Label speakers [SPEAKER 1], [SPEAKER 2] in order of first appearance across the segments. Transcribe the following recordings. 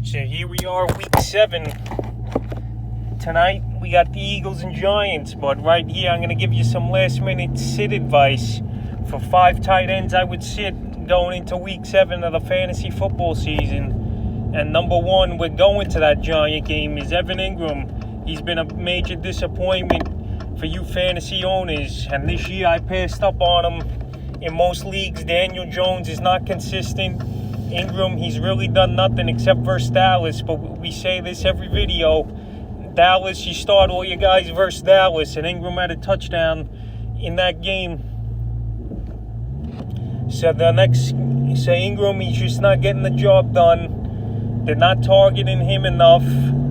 [SPEAKER 1] So here we are, week 7. Tonight we got the Eagles and Giants, but right here I'm going to give you some last minute sit advice for 5 tight ends I would sit going into week 7 of the fantasy football season. And number 1, we're going to that Giant game, is Evan Ingram. He's been a major disappointment for you fantasy owners, and this year I passed up on him in most leagues. Daniel Jones is not consistent. Ingram, he's really done nothing except versus Dallas, but we say this every video. Dallas, you start all your guys versus Dallas, and Ingram had a touchdown in that game. So Ingram, he's just not getting the job done. They're not targeting him enough.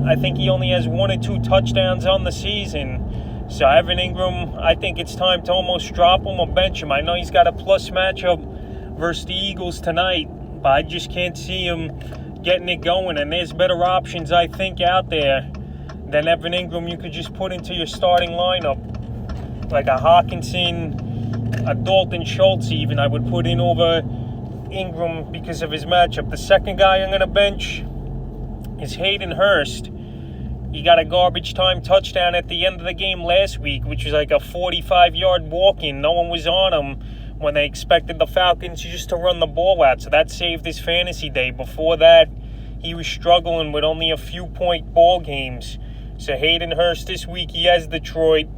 [SPEAKER 1] I think he only has 1 or 2 touchdowns on the season. So Evan Ingram, I think it's time to almost drop him or bench him. I know he's got a plus matchup versus the Eagles tonight, but I just can't see him getting it going. And there's better options, I think, out there than Evan Ingram you could just put into your starting lineup. Like a Hawkinson, a Dalton Schultz even, I would put in over Ingram because of his matchup. The second guy I'm going to bench is Hayden Hurst. He got a garbage time touchdown at the end of the game last week, which was like a 45-yard walk-in. No one was on him when they expected the Falcons just to run the ball out. So that saved his fantasy day. Before that, he was struggling with only a few point ball games. So Hayden Hurst this week, he has Detroit.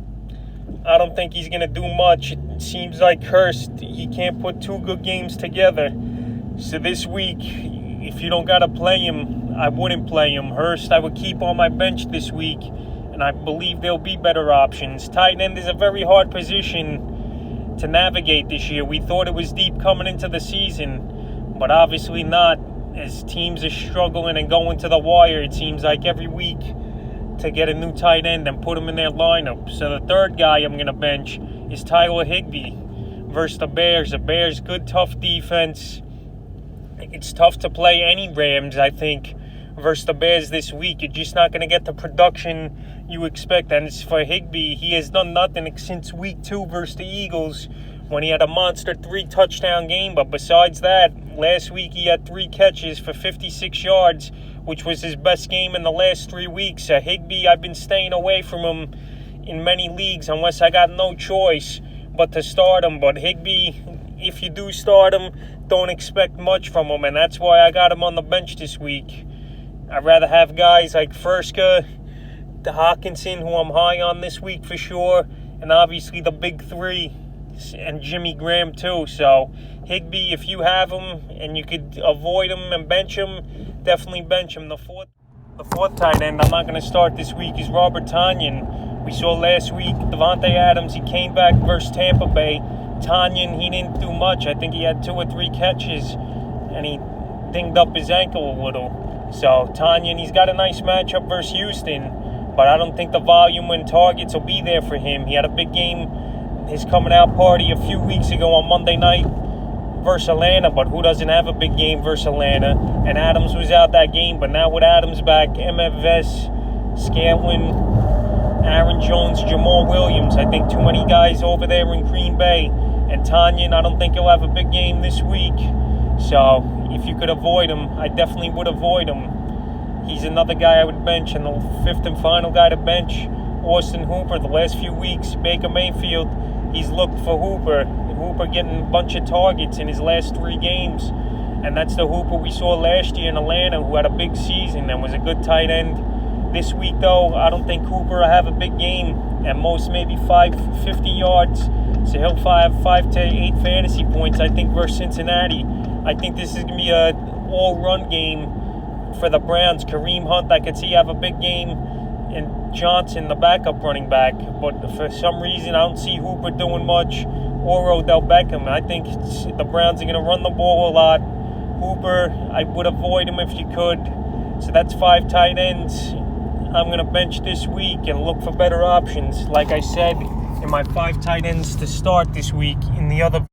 [SPEAKER 1] I don't think he's going to do much. It seems like Hurst, he can't put 2 good games together. So this week, if you don't got to play him, I wouldn't play him. Hurst, I would keep on my bench this week, and I believe there'll be better options. Tight end is a very hard position to navigate this year. We thought it was deep coming into the season, but obviously not, as teams are struggling and going to the wire, it seems like, every week to get a new tight end and put him in their lineup. So the third guy I'm going to bench is Higby versus the Bears. The Bears, good, tough defense. It's tough to play any Rams, I think, versus the Bears this week. You're just not going to get the production you expect. And as for Higby, he has done nothing since week 2 versus the Eagles when he had a monster 3-touchdown game. But besides that, last week he had 3 catches for 56 yards, which was his best game in the last 3 weeks. So Higby, I've been staying away from him in many leagues unless I got no choice but to start him. But Higby, if you do start him, don't expect much from him, and that's why I got him on the bench this week. I'd rather have guys like Furska, the Hawkinson, who I'm high on this week for sure, and obviously the big 3, and Jimmy Graham too. So Higby, if you have him and you could avoid him and bench him, definitely bench him. The fourth tight end I'm not going to start this week is Tonyan. We saw last week Devontae Adams, he came back versus Tampa Bay. Tonyan, he didn't do much. I think he had 2 or 3 catches, and he dinged up his ankle a little. So Tonyan, he's got a nice matchup versus Houston, but I don't think the volume and targets will be there for him. He had a big game, his coming out party a few weeks ago on Monday night versus Atlanta, but who doesn't have a big game versus Atlanta? And Adams was out that game, but now with Adams back, MFS, Scantlin, Aaron Jones, Jamal Williams, I think too many guys over there in Green Bay. And Tonyan, I don't think he'll have a big game this week. So if you could avoid him, I definitely would avoid him. He's another guy I would bench. And the 5th and final guy to bench, Austin Hoover. The last few weeks, Baker Mayfield, he's looked for Hoover. Hoover getting a bunch of targets in his last 3 games. And that's the Hoover we saw last year in Atlanta, who had a big season and was a good tight end. This week, though, I don't think Hoover will have a big game. At most, maybe 50 yards. So he'll have 5 to 8 fantasy points, I think, versus Cincinnati. I think this is going to be an all-run game for the Browns. Kareem Hunt, I could see have a big game, and Johnson, the backup running back. But for some reason, I don't see Hooper doing much, or Odell Beckham. I think the Browns are going to run the ball a lot. Hooper, I would avoid him if you could. So that's 5 tight ends I'm going to bench this week and look for better options. Like I said, in my 5 tight ends to start this week in the other